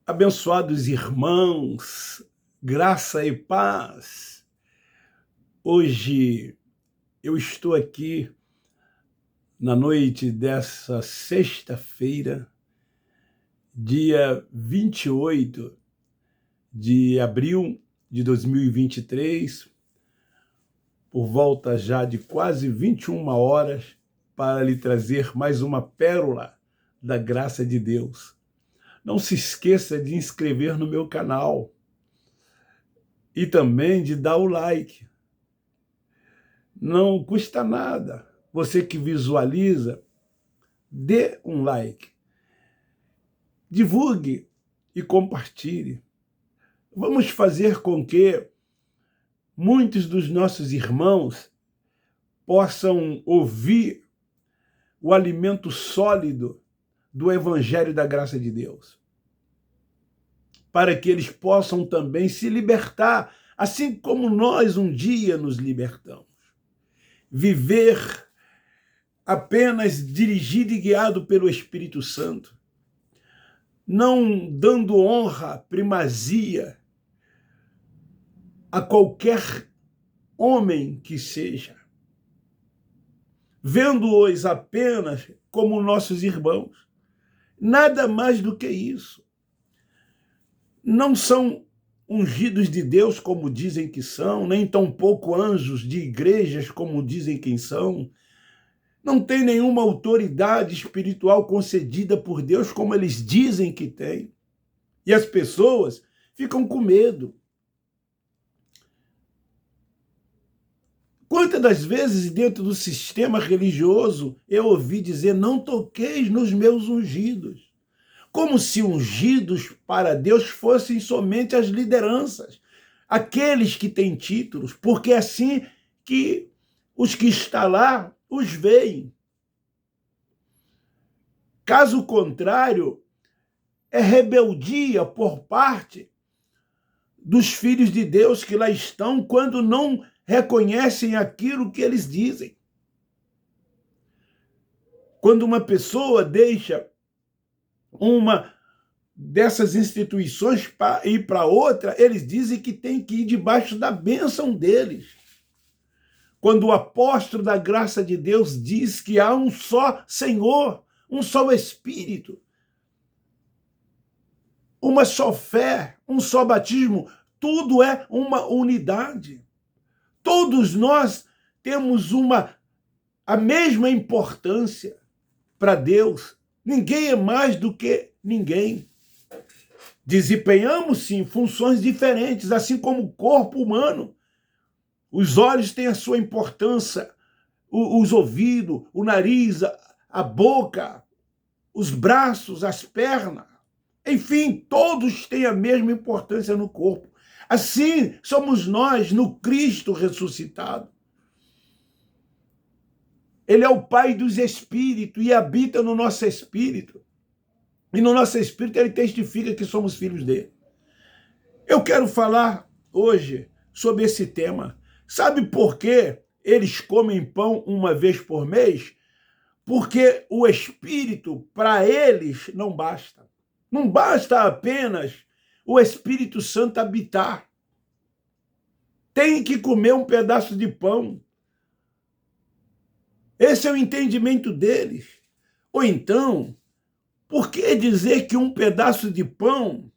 Abençoados irmãos, graça e paz. Hoje eu estou aqui na noite dessa sexta-feira, dia 28 de abril de 2023, por volta já de quase 21 horas, para lhe trazer mais uma pérola da graça de Deus. Não se esqueça de inscrever no meu canal e também de dar o like. Não custa nada. Você que visualiza, dê um like. Divulgue e compartilhe. Vamos fazer com que muitos dos nossos irmãos possam ouvir o alimento sólido do Evangelho da Graça de Deus, para que eles possam também se libertar, assim como nós um dia nos libertamos. Viver apenas dirigido e guiado pelo Espírito Santo, não dando honra, primazia a qualquer homem que seja, vendo-os apenas como nossos irmãos. Nada mais do que isso. Não são ungidos de Deus como dizem que são, nem tampouco anjos de igrejas como dizem que são. Não tem nenhuma autoridade espiritual concedida por Deus como eles dizem que tem. E as pessoas ficam com medo. Quantas das vezes dentro do sistema religioso eu ouvi dizer: não toqueis nos meus ungidos. Como se ungidos para Deus fossem somente as lideranças, aqueles que têm títulos, porque é assim que os que estão lá os veem. Caso contrário, é rebeldia por parte dos filhos de Deus que lá estão quando não reconhecem aquilo que eles dizem. Quando uma pessoa deixa uma dessas instituições para ir para outra, eles dizem que tem que ir debaixo da bênção deles. Quando o apóstolo da graça de Deus diz que há um só Senhor, um só Espírito, uma só fé, um só batismo, tudo é uma unidade. Todos nós temos a mesma importância para Deus. Ninguém é mais do que ninguém. Desempenhamos, sim, funções diferentes, assim como o corpo humano. Os olhos têm a sua importância, os ouvidos, o nariz, a boca, os braços, as pernas. Enfim, todos têm a mesma importância no corpo. Assim somos nós no Cristo ressuscitado. Ele é o Pai dos Espíritos e habita no nosso espírito. E no nosso espírito ele testifica que somos filhos dele. Eu quero falar hoje sobre esse tema. Sabe por que eles comem pão uma vez por mês? Porque o Espírito, para eles, não basta. Não basta apenas o Espírito Santo habitar. Tem que comer um pedaço de pão. Esse é o entendimento deles. Ou então, por que dizer que um pedaço de pão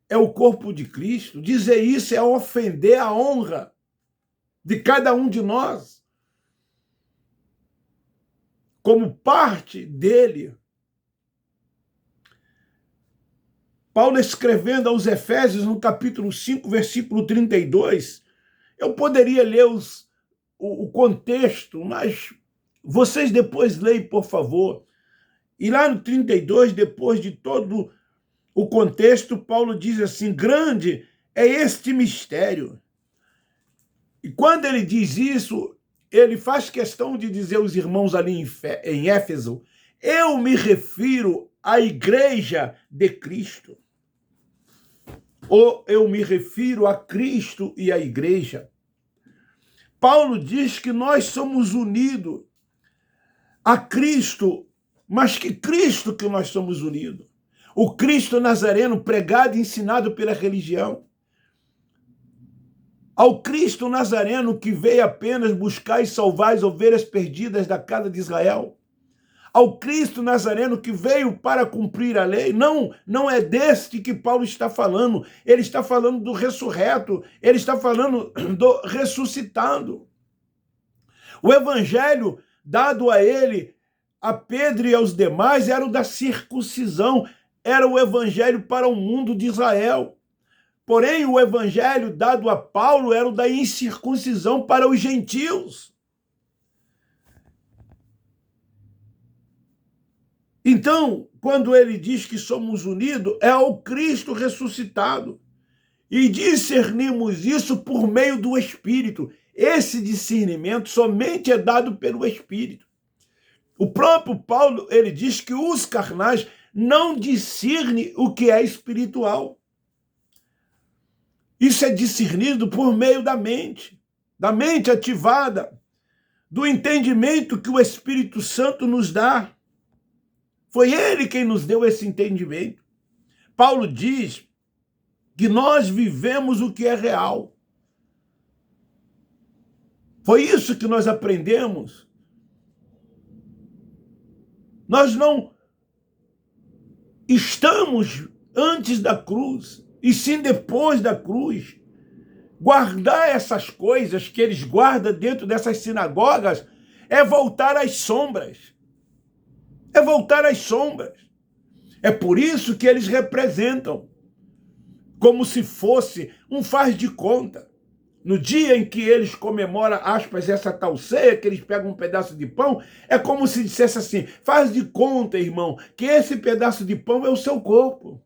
é o corpo de Cristo? Dizer isso é ofender a honra de cada um de nós como parte dele. Paulo escrevendo aos Efésios, no capítulo 5, versículo 32, eu poderia ler o contexto, mas vocês depois leem, por favor. E lá no 32, depois de todo o contexto, Paulo diz assim: grande é este mistério. E quando ele diz isso, ele faz questão de dizer aos irmãos ali em Éfeso: eu me refiro à igreja de Cristo. Ou eu me refiro a Cristo e à igreja. Paulo diz que nós somos unidos a Cristo, mas que Cristo que nós somos unidos. O Cristo Nazareno pregado e ensinado pela religião. Ao Cristo Nazareno que veio apenas buscar e salvar as ovelhas perdidas da casa de Israel. Ao Cristo Nazareno que veio para cumprir a lei. Não é deste que Paulo está falando. Ele está falando do ressurreto. Ele está falando do ressuscitado. O evangelho dado a ele, a Pedro e aos demais, era o da circuncisão. Era o evangelho para o mundo de Israel. Porém, o evangelho dado a Paulo era o da incircuncisão para os gentios. Então, quando ele diz que somos unidos, é ao Cristo ressuscitado. E discernimos isso por meio do Espírito. Esse discernimento somente é dado pelo Espírito. O próprio Paulo, ele diz que os carnais não discernem o que é espiritual. Isso é discernido por meio da mente ativada, do entendimento que o Espírito Santo nos dá. Foi ele quem nos deu esse entendimento. Paulo diz que nós vivemos o que é real. Foi isso que nós aprendemos. Nós não estamos antes da cruz, e sim depois da cruz. Guardar essas coisas que eles guardam dentro dessas sinagogas é voltar às sombras. É voltar às sombras. É por isso que eles representam como se fosse um faz de conta. No dia em que eles comemoram, aspas, essa tal ceia, que eles pegam um pedaço de pão, é como se dissesse assim, faz de conta, irmão, que esse pedaço de pão é o seu corpo.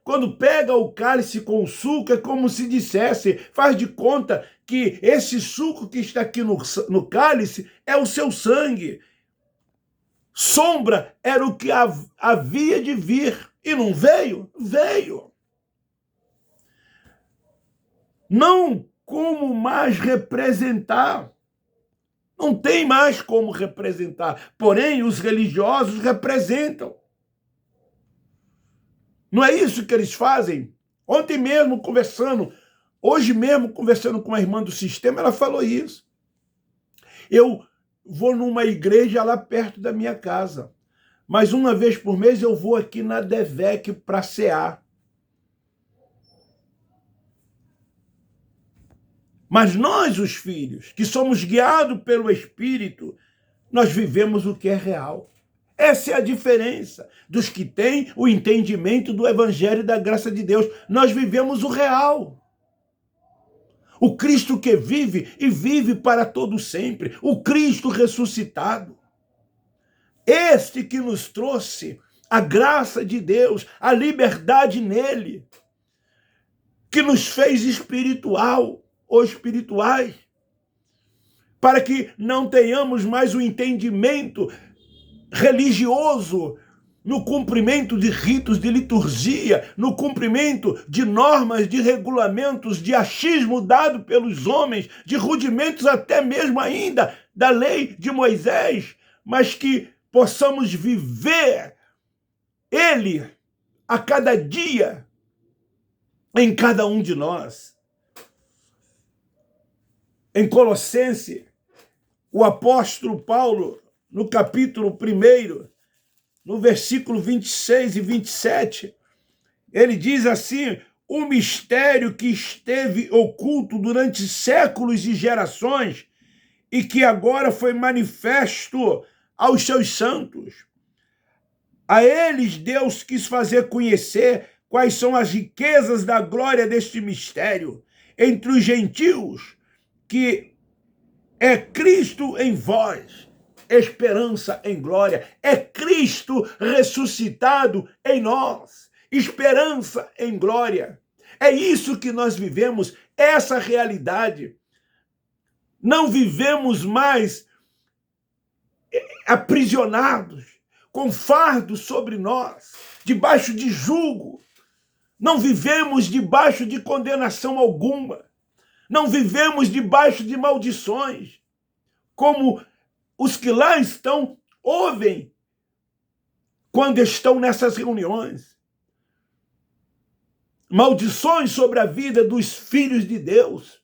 Quando pega o cálice com o suco, é como se dissesse, faz de conta que esse suco que está aqui no cálice é o seu sangue. Sombra era o que havia de vir. E não veio? Veio. Não como mais representar. Não tem mais como representar. Porém, os religiosos representam. Não é isso que eles fazem? Ontem mesmo hoje mesmo conversando com a irmã do sistema, ela falou isso. Eu vou numa igreja lá perto da minha casa, mas uma vez por mês eu vou aqui na Devec para cear. Mas nós, os filhos, que somos guiados pelo Espírito, nós vivemos o que é real. Essa é a diferença dos que têm o entendimento do Evangelho e da graça de Deus. Nós vivemos o real. O Cristo que vive e vive para todo sempre. O Cristo ressuscitado. Este que nos trouxe a graça de Deus, a liberdade nele, que nos fez espiritual ou espirituais, para que não tenhamos mais o entendimento religioso no cumprimento de ritos de liturgia, no cumprimento de normas, de regulamentos, de achismo dado pelos homens, de rudimentos até mesmo ainda da lei de Moisés, mas que possamos viver ele a cada dia em cada um de nós. Em Colossenses, o apóstolo Paulo, no capítulo 1, no versículo 26 e 27, ele diz assim, o mistério que esteve oculto durante séculos e gerações e que agora foi manifesto aos seus santos. A eles Deus quis fazer conhecer quais são as riquezas da glória deste mistério entre os gentios, que é Cristo em vós, esperança em glória. É Cristo ressuscitado em nós, esperança em glória. É isso que nós vivemos, essa realidade. Não vivemos mais aprisionados, com fardo sobre nós, debaixo de jugo. Não vivemos debaixo de condenação alguma. Não vivemos debaixo de maldições, como os que lá estão ouvem quando estão nessas reuniões. maldições sobre a vida dos filhos de Deus.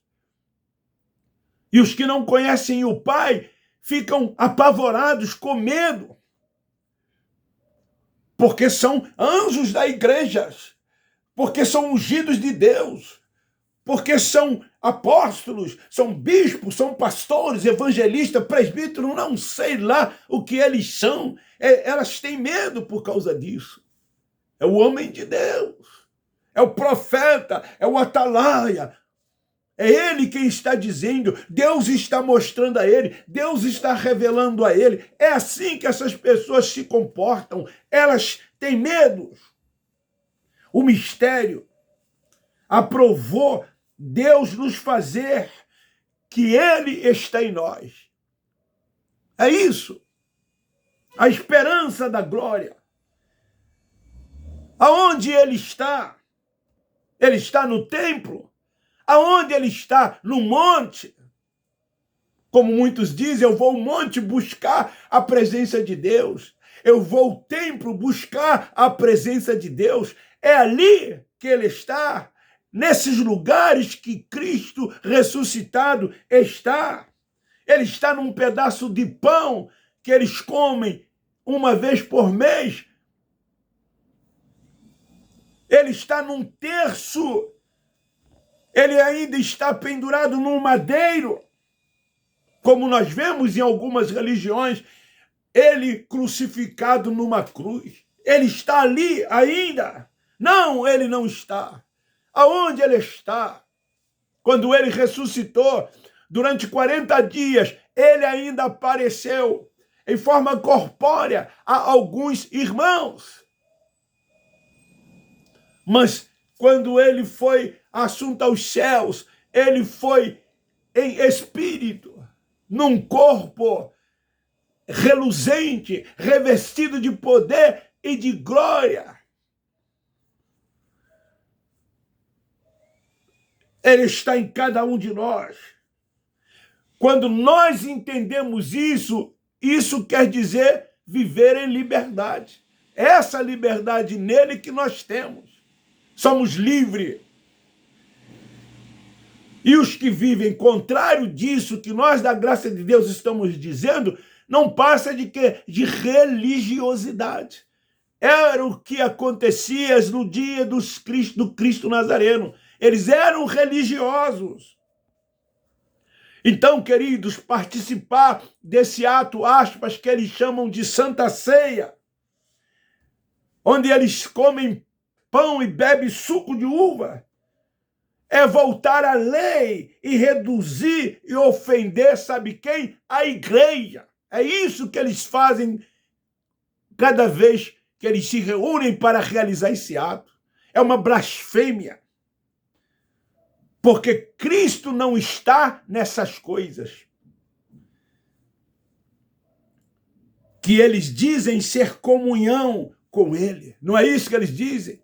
E os que não conhecem o Pai ficam apavorados, com medo, porque são anjos da igreja, porque são ungidos de Deus, porque são apóstolos, são bispos, são pastores, evangelistas, presbíteros, não sei lá o que eles são. Elas têm medo por causa disso. É o homem de Deus, é o profeta, é o atalaia. É ele quem está dizendo, Deus está mostrando a ele, Deus está revelando a ele. É assim que essas pessoas se comportam. Elas têm medo. O mistério aprovou Deus nos fazer que ele está em nós. É isso. A esperança da glória. Aonde ele está? Ele está no templo? Aonde ele está? No monte? Como muitos dizem, eu vou ao monte buscar a presença de Deus. Eu vou ao templo buscar a presença de Deus. É ali que ele está. Nesses lugares que Cristo ressuscitado está. Ele está num pedaço de pão que eles comem uma vez por mês. Ele está num terço. Ele ainda está pendurado num madeiro. Como nós vemos em algumas religiões, ele crucificado numa cruz. Ele está ali ainda. Não, ele não está. Aonde ele está? Quando ele ressuscitou, durante 40 dias, ele ainda apareceu em forma corpórea a alguns irmãos. Mas quando ele foi assunto aos céus, ele foi em espírito, num corpo reluzente, revestido de poder e de glória. Ele está em cada um de nós. Quando nós entendemos isso, isso quer dizer viver em liberdade. Essa liberdade nele que nós temos. Somos livres. E os que vivem contrário disso que nós, da graça de Deus, estamos dizendo, não passa de quê? De religiosidade. Era o que acontecia no dia do Cristo Nazareno. Eles eram religiosos. Então, queridos, participar desse ato, aspas, que eles chamam de Santa Ceia, onde eles comem pão e bebem suco de uva, é voltar à lei e reduzir e ofender, sabe quem? A igreja. É isso que eles fazem cada vez que eles se reúnem para realizar esse ato. É uma blasfêmia. Porque Cristo não está nessas coisas que eles dizem ser comunhão com ele. Não é isso que eles dizem?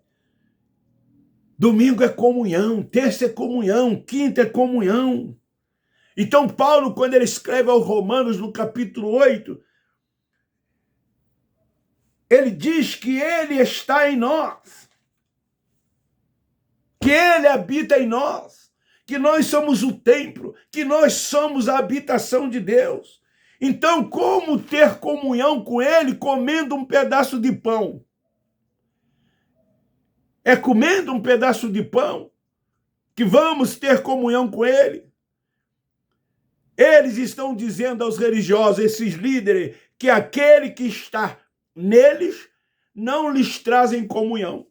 Domingo é comunhão, terça é comunhão, quinta é comunhão. Então Paulo, quando ele escreve aos Romanos no capítulo 8, ele diz que ele está em nós, que ele habita em nós, que nós somos o templo, que nós somos a habitação de Deus. Então, como ter comunhão com ele comendo um pedaço de pão? É comendo um pedaço de pão que vamos ter comunhão com ele? Eles estão dizendo aos religiosos, esses líderes, que aquele que está neles não lhes trazem comunhão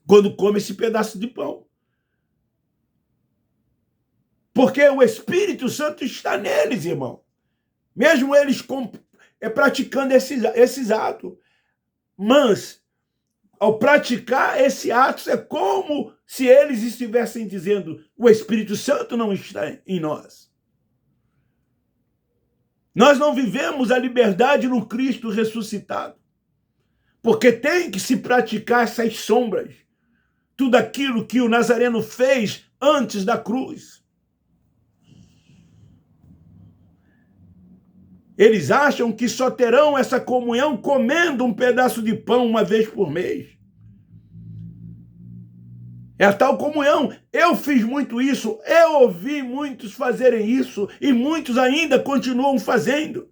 quando come esse pedaço de pão. Porque o Espírito Santo está neles, irmão. Mesmo eles praticando esses atos. Mas, ao praticar esse ato, é como se eles estivessem dizendo: o Espírito Santo não está em nós. Nós não vivemos a liberdade no Cristo ressuscitado. Porque tem que se praticar essas sombras. Tudo aquilo que o Nazareno fez antes da cruz. Eles acham que só terão essa comunhão comendo um pedaço de pão uma vez por mês. É a tal comunhão. Eu fiz muito isso, eu ouvi muitos fazerem isso e muitos ainda continuam fazendo.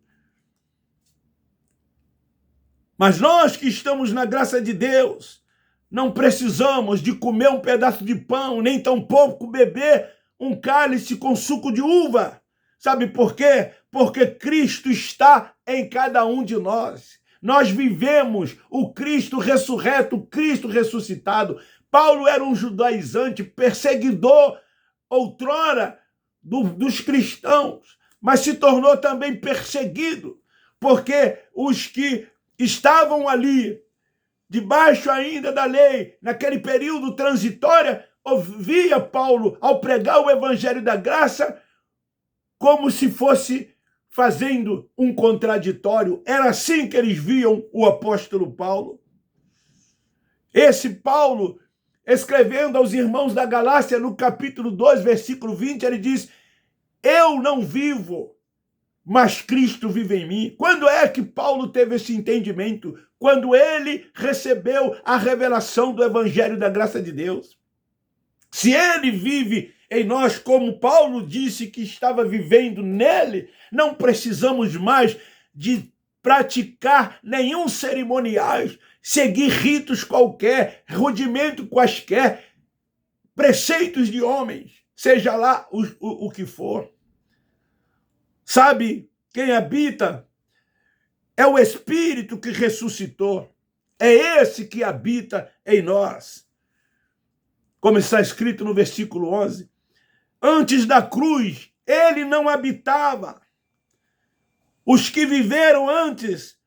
Mas nós que estamos na graça de Deus, não precisamos de comer um pedaço de pão, nem tampouco beber um cálice com suco de uva. Sabe por quê? Porque Cristo está em cada um de nós. Nós vivemos o Cristo ressurreto, o Cristo ressuscitado. Paulo era um judaizante, perseguidor, outrora, dos cristãos, mas se tornou também perseguido, porque os que estavam ali, debaixo ainda da lei, naquele período transitório, ouvia Paulo, ao pregar o evangelho da graça, como se fosse fazendo um contraditório. Era assim que eles viam o apóstolo Paulo. Esse Paulo, escrevendo aos irmãos da Galácia, no capítulo 2, versículo 20, ele diz: eu não vivo, mas Cristo vive em mim. Quando é que Paulo teve esse entendimento? Quando ele recebeu a revelação do evangelho da graça de Deus. Se ele vive em nós, como Paulo disse que estava vivendo nele, não precisamos mais de praticar nenhum cerimonial, seguir ritos qualquer, rudimento quaisquer, preceitos de homens, seja lá o que for. Sabe, quem habita é o Espírito que ressuscitou. É esse que habita em nós. Como está escrito no versículo 11. Antes da cruz, ele não habitava. Os que viveram antes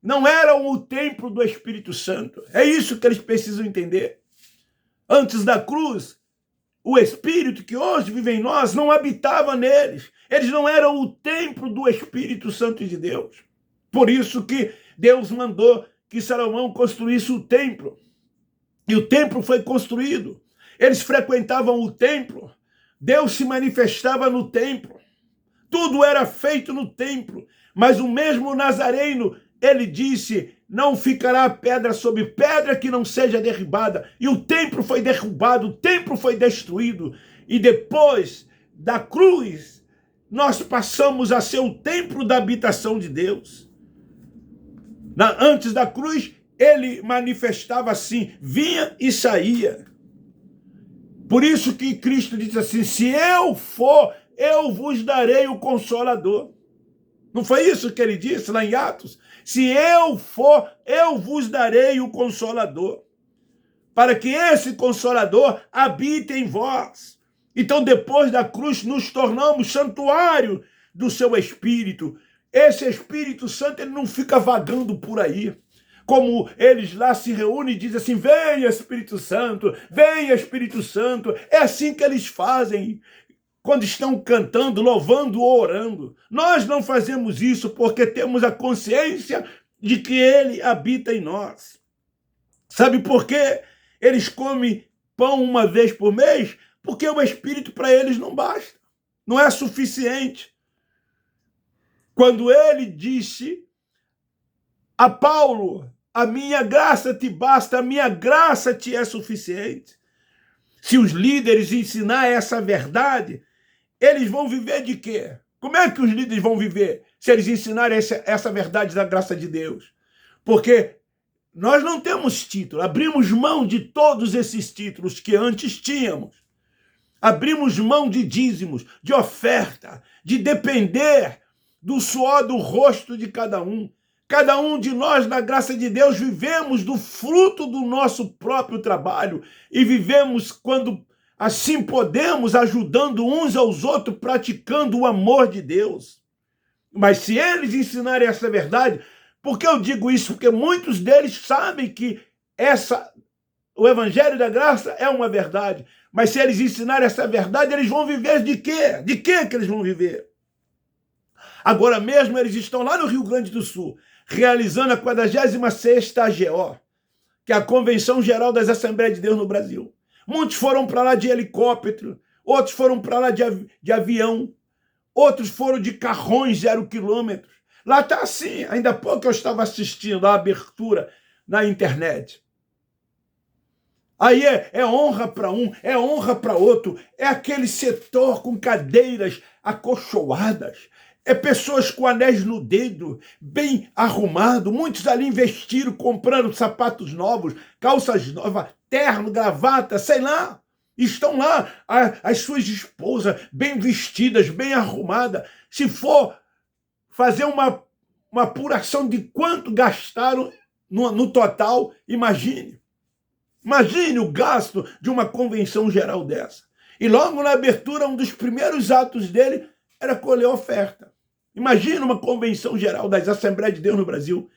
não eram o templo do Espírito Santo. É isso que eles precisam entender. Antes da cruz, o Espírito que hoje vive em nós não habitava neles. Eles não eram o templo do Espírito Santo de Deus. Por isso que Deus mandou que Salomão construísse o templo. E o templo foi construído. Eles frequentavam o templo. Deus se manifestava no templo. Tudo era feito no templo. Mas o mesmo Nazareno, ele disse: não ficará pedra sobre pedra que não seja derribada. E o templo foi derrubado, o templo foi destruído. E depois da cruz, nós passamos a ser o templo da habitação de Deus. Antes da cruz, ele manifestava assim, vinha e saía. Por isso que Cristo disse assim: se eu for, eu vos darei o Consolador. Não foi isso que ele disse lá em Atos? Se eu for, eu vos darei o Consolador, para que esse Consolador habite em vós. Então, depois da cruz, nos tornamos santuário do seu Espírito. Esse Espírito Santo, ele não fica vagando por aí. Como eles lá se reúnem e dizem assim: venha Espírito Santo, venha Espírito Santo. É assim que eles fazem quando estão cantando, louvando ou orando. Nós não fazemos isso porque temos a consciência de que ele habita em nós. Sabe por quê? Eles comem pão uma vez por mês? Porque o Espírito para eles não basta. Não é suficiente. Quando ele disse a Paulo: a minha graça te basta, a minha graça te é suficiente. Se os líderes ensinar essa verdade, eles vão viver de quê? Como é que os líderes vão viver se eles ensinarem essa verdade da graça de Deus? Porque nós não temos título, abrimos mão de todos esses títulos que antes tínhamos. Abrimos mão de dízimos, de oferta, de depender do suor do rosto de cada um. Cada um de nós, na graça de Deus, vivemos do fruto do nosso próprio trabalho e vivemos, quando assim podemos, ajudando uns aos outros, praticando o amor de Deus. Mas se eles ensinarem essa verdade, por que eu digo isso? Porque muitos deles sabem que o Evangelho da Graça é uma verdade. Mas se eles ensinarem essa verdade, eles vão viver de quê? De quê que eles vão viver? Agora mesmo eles estão lá no Rio Grande do Sul, realizando a 46ª AGO, que é a Convenção Geral das Assembleias de Deus no Brasil. Muitos foram para lá de helicóptero, outros foram para lá de avião, outros foram de carrões 0 quilômetros. Lá está assim, ainda há pouco eu estava assistindo a abertura na internet. Aí é honra para um, é honra para outro, é aquele setor com cadeiras acolchoadas, é pessoas com anéis no dedo, bem arrumado, muitos ali investiram, comprando sapatos novos, calças novas, terno, gravata, sei lá. Estão lá as suas esposas bem vestidas, bem arrumadas. Se for fazer uma apuração de quanto gastaram no total, imagine. Imagine o gasto de uma convenção geral dessa. E logo na abertura, um dos primeiros atos dele era colher oferta. Imagina uma convenção geral das Assembleias de Deus no Brasil,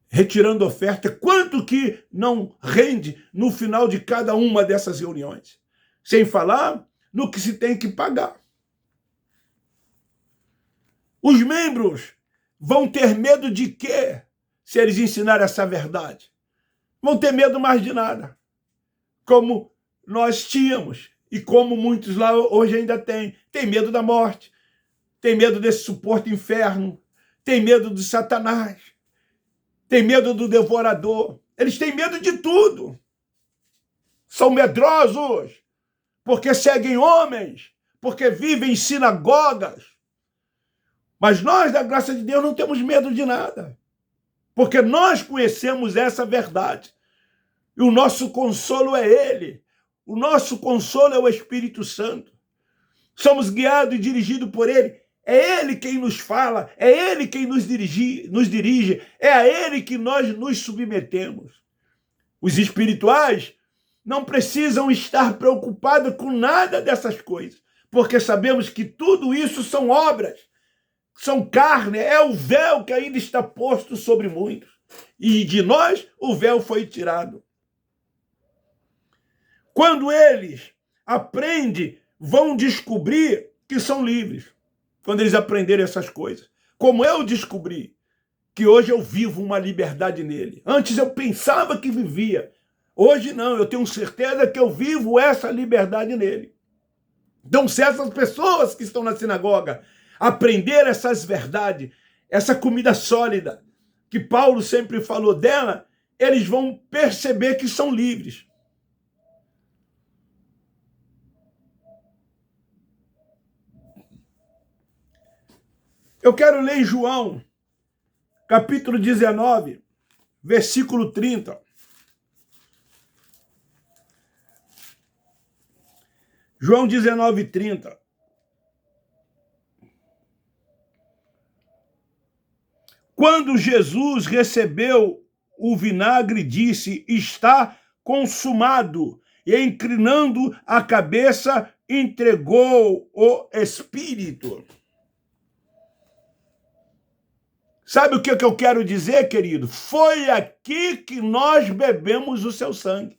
retirando oferta. Quanto que não rende no final de cada uma dessas reuniões? Sem falar no que se tem que pagar. Os membros vão ter medo de quê se eles ensinarem essa verdade? Vão ter medo mais de nada, como nós tínhamos e como muitos lá hoje ainda têm. Tem medo da morte, tem medo desse suposto inferno, tem medo de Satanás, tem medo do devorador. Eles têm medo de tudo. São medrosos, porque seguem homens, porque vivem em sinagogas. Mas nós, da graça de Deus, não temos medo de nada, porque nós conhecemos essa verdade. E o nosso consolo é Ele. O nosso consolo é o Espírito Santo. Somos guiados e dirigidos por Ele. É Ele quem nos fala, é Ele quem nos dirige, é a Ele que nós nos submetemos. Os espirituais não precisam estar preocupados com nada dessas coisas, porque sabemos que tudo isso são obras, são carne, é o véu que ainda está posto sobre muitos. E de nós o véu foi tirado. Quando eles aprendem, vão descobrir que são livres. Quando eles aprenderem essas coisas. Como eu descobri que hoje eu vivo uma liberdade nele. Antes eu pensava que vivia. Hoje não, eu tenho certeza que eu vivo essa liberdade nele. Então, se essas pessoas que estão na sinagoga aprender essas verdades, essa comida sólida, que Paulo sempre falou dela, eles vão perceber que são livres. Eu quero ler em João, capítulo 19, versículo 30. João 19, 30. Quando Jesus recebeu o vinagre, disse: está consumado. E inclinando a cabeça, entregou o Espírito. Sabe o que eu quero dizer, querido? Foi aqui que nós bebemos o seu sangue.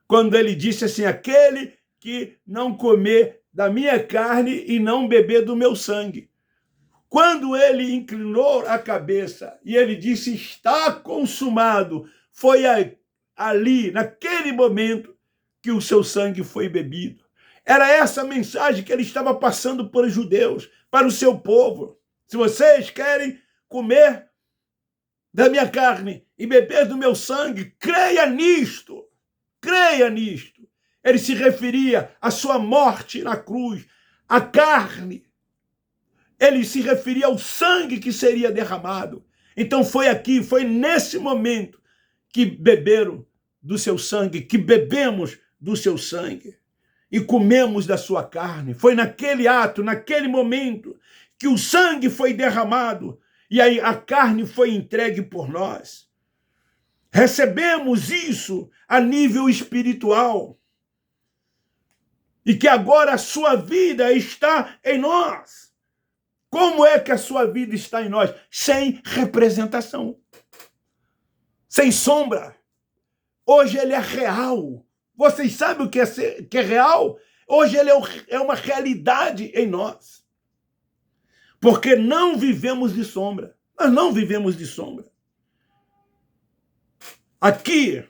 Quando ele disse assim: aquele que não comer da minha carne e não beber do meu sangue. Quando ele inclinou a cabeça e ele disse: está consumado, foi ali, naquele momento, que o seu sangue foi bebido. Era essa mensagem que ele estava passando para os judeus, para o seu povo. Se vocês querem comer da minha carne e beber do meu sangue, creia nisto, creia nisto. Ele se referia à sua morte na cruz, à carne. Ele se referia ao sangue que seria derramado. Então foi aqui, foi nesse momento que beberam do seu sangue, que bebemos do seu sangue e comemos da sua carne. Foi naquele ato, naquele momento, que o sangue foi derramado e aí a carne foi entregue por nós. Recebemos isso a nível espiritual. E que agora a sua vida está em nós. Como é que a sua vida está em nós? Sem representação. Sem sombra. Hoje ele é real. Vocês sabem o que é real? Hoje ele é uma realidade em nós. Porque não vivemos de sombra. Nós não vivemos de sombra. Aqui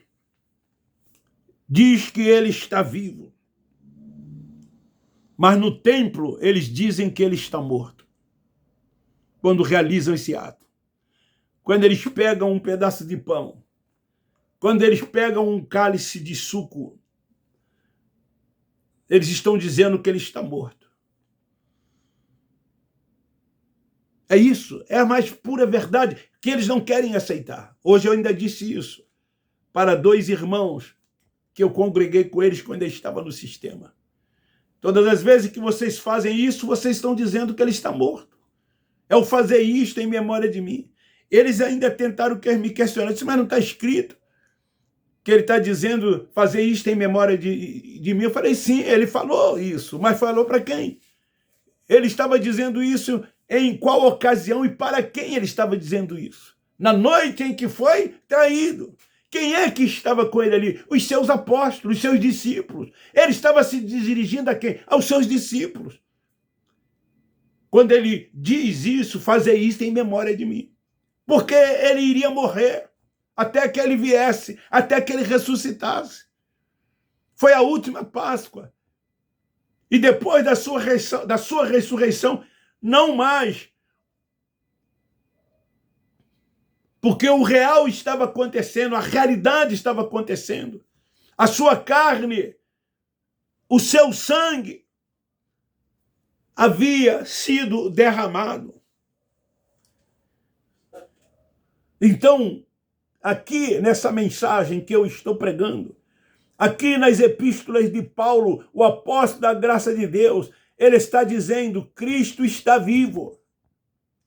diz que ele está vivo. Mas no templo eles dizem que ele está morto. Quando realizam esse ato. Quando eles pegam um pedaço de pão, Quando eles pegam um cálice de suco, eles estão dizendo que ele está morto. É isso, é a mais pura verdade que eles não querem aceitar. Hoje eu ainda disse isso para 2 irmãos que eu congreguei com eles quando eu estava no sistema. Todas as vezes que vocês fazem isso, vocês estão dizendo que ele está morto. É o fazer isto em memória de mim. Eles ainda tentaram me questionar, eu disse, mas não está escrito que ele está dizendo fazer isto em memória de mim? Eu falei, sim, ele falou isso, mas falou para quem? Ele estava dizendo isso em qual ocasião e para quem ele estava dizendo isso? Na noite em que foi traído. Quem é que estava com ele ali? Os seus apóstolos, os seus discípulos. Ele estava se dirigindo a quem? Aos seus discípulos. Quando ele diz isso, fazer isso em memória de mim. Porque ele iria morrer até que ele viesse, até que ele ressuscitasse. Foi a última Páscoa. E depois da sua ressurreição, não mais. Porque o real estava acontecendo, a realidade estava acontecendo. A sua carne, o seu sangue havia sido derramado. Então, aqui nessa mensagem que eu estou pregando, aqui nas epístolas de Paulo, o apóstolo da graça de Deus, ele está dizendo, Cristo está vivo.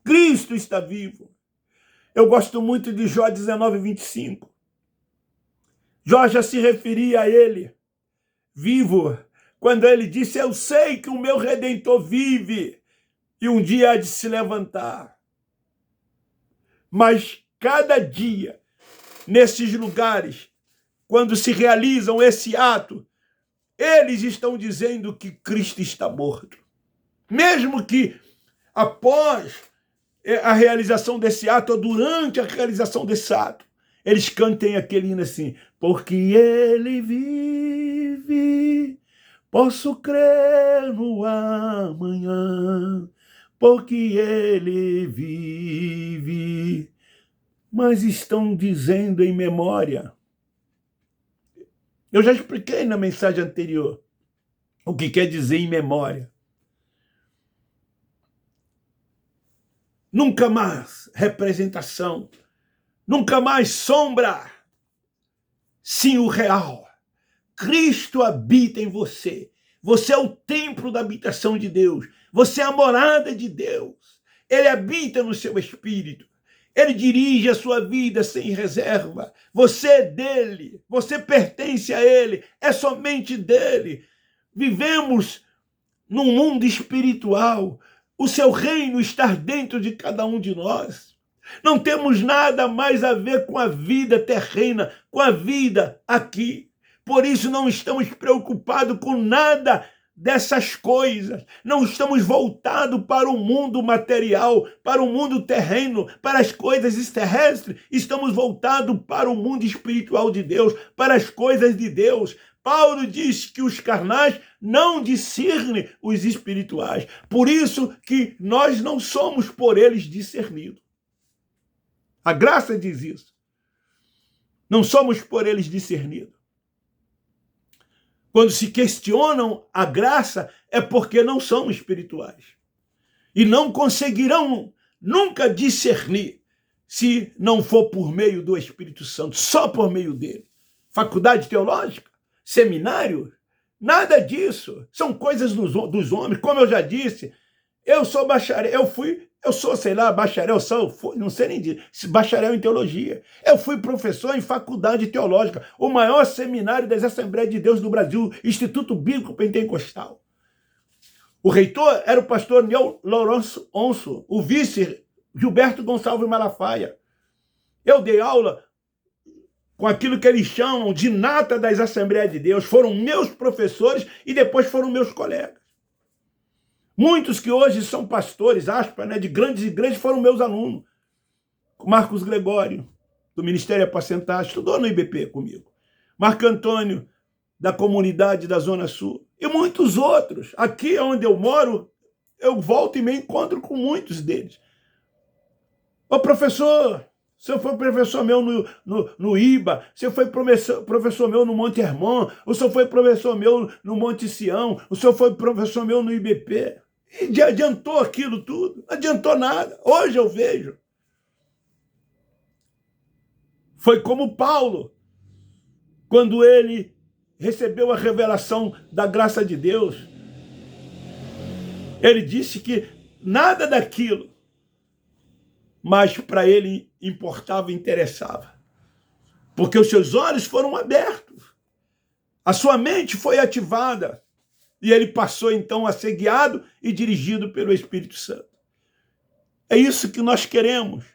Cristo está vivo. Eu gosto muito de Jó 19, 25. Jó já se referia a ele, vivo, quando ele disse, eu sei que o meu Redentor vive e um dia há de se levantar. Mas cada dia, nesses lugares, quando se realizam esse ato, eles estão dizendo que Cristo está morto. Mesmo que após a realização desse ato, ou durante a realização desse ato, eles cantem aquele hino assim, porque ele vive, posso crer no amanhã, porque ele vive, mas estão dizendo em memória. Eu já expliquei na mensagem anterior o que quer dizer em memória. Nunca mais representação, nunca mais sombra, sim o real. Cristo habita em você. Você é o templo da habitação de Deus. Você é a morada de Deus. Ele habita no seu espírito. Ele dirige a sua vida sem reserva. Você é dele. Você pertence a ele. É somente dele. Vivemos num mundo espiritual. O seu reino está dentro de cada um de nós. Não temos nada mais a ver com a vida terrena, com a vida aqui. Por isso não estamos preocupados com nada dessas coisas. Não estamos voltados para o mundo material, para o mundo terreno, para as coisas terrestres. Estamos voltados para o mundo espiritual de Deus, para as coisas de Deus. Paulo diz que os carnais não discernem os espirituais. Por isso que nós não somos por eles discernidos. A graça diz isso. Não somos por eles discernidos. Quando se questionam a graça, é porque não são espirituais. E não conseguirão nunca discernir se não for por meio do Espírito Santo, só por meio dele. Faculdade teológica? Seminário? Nada disso. São coisas dos homens. Como eu já disse, eu sou bacharel, bacharel, não sei nem dizer, bacharel em teologia. Eu fui professor em faculdade teológica, o maior seminário das Assembleias de Deus do Brasil, Instituto Bíblico Pentecostal. O reitor era o pastor Neo Lourenço Onso, o vice Gilberto Gonçalves Malafaia. Eu dei aula com aquilo que eles chamam de nata das Assembleias de Deus. Foram meus professores e depois foram meus colegas. Muitos que hoje são pastores, aspas, de grandes igrejas, foram meus alunos. Marcos Gregório, do Ministério Apacentar, estudou no IBP comigo. Marco Antônio, da comunidade da Zona Sul. E muitos outros. Aqui onde eu moro, eu volto e me encontro com muitos deles. Ô professor, o senhor foi professor meu no IBA, o senhor foi professor meu no Monte Hermon, o senhor foi professor meu no Monte Sião, o senhor foi professor meu no IBP. E adiantou aquilo tudo? Não adiantou nada. Hoje eu vejo. Foi como Paulo, quando ele recebeu a revelação da graça de Deus. Ele disse que nada daquilo mais para ele importava e interessava. Porque os seus olhos foram abertos. A sua mente foi ativada. E ele passou então a ser guiado e dirigido pelo Espírito Santo. É isso que nós queremos.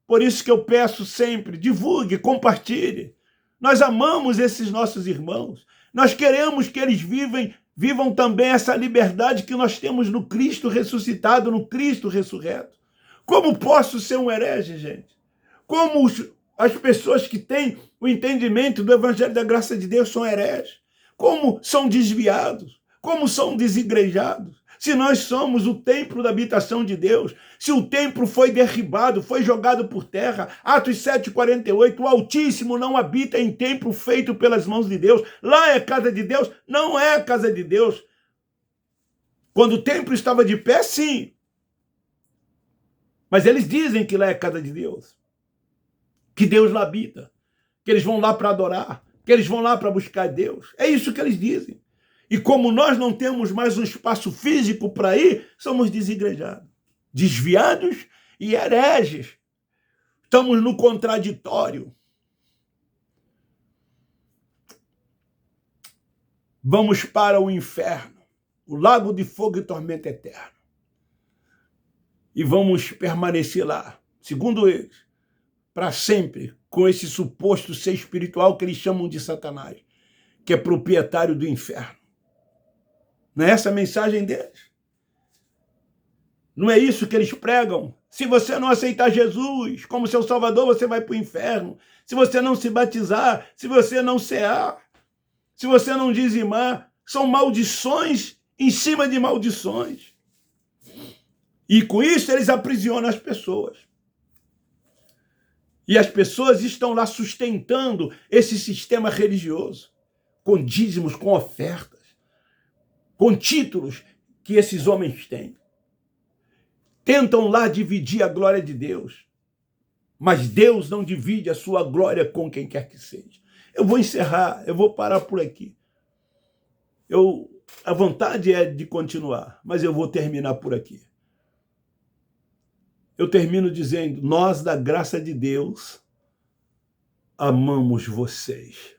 Por isso que eu peço sempre, divulgue, compartilhe. Nós amamos esses nossos irmãos. Nós queremos que eles vivam também essa liberdade que nós temos no Cristo ressuscitado, no Cristo ressurreto. Como posso ser um herege, gente? Como as pessoas que têm o entendimento do Evangelho da Graça de Deus são hereges? Como são desviados? Como são desigrejados? Se nós somos o templo da habitação de Deus, se o templo foi derribado, foi jogado por terra, Atos 7,48, o Altíssimo não habita em templo feito pelas mãos de Deus, lá é casa de Deus, não é a casa de Deus. Quando o templo estava de pé, sim, mas eles dizem que lá é a casa de Deus, que Deus lá habita, que eles vão lá para adorar, que eles vão lá para buscar Deus. É isso que eles dizem. E como nós não temos mais um espaço físico para ir, somos desigrejados, desviados e hereges. Estamos no contraditório. Vamos para o inferno, o lago de fogo e tormenta eterna. E vamos permanecer lá, segundo eles, para sempre, com esse suposto ser espiritual que eles chamam de Satanás, que é proprietário do inferno. Não é essa a mensagem deles? Não é isso que eles pregam? Se você não aceitar Jesus como seu Salvador, você vai para o inferno. Se você não se batizar, se você não cear, se você não dizimar, são maldições em cima de maldições. E com isso eles aprisionam as pessoas. E as pessoas estão lá sustentando esse sistema religioso, com dízimos, com ofertas, com títulos que esses homens têm. Tentam lá dividir a glória de Deus, mas Deus não divide a sua glória com quem quer que seja. Eu vou encerrar, eu vou parar por aqui. A vontade é de continuar, mas eu vou terminar por aqui. Eu termino dizendo, nós da graça de Deus amamos vocês.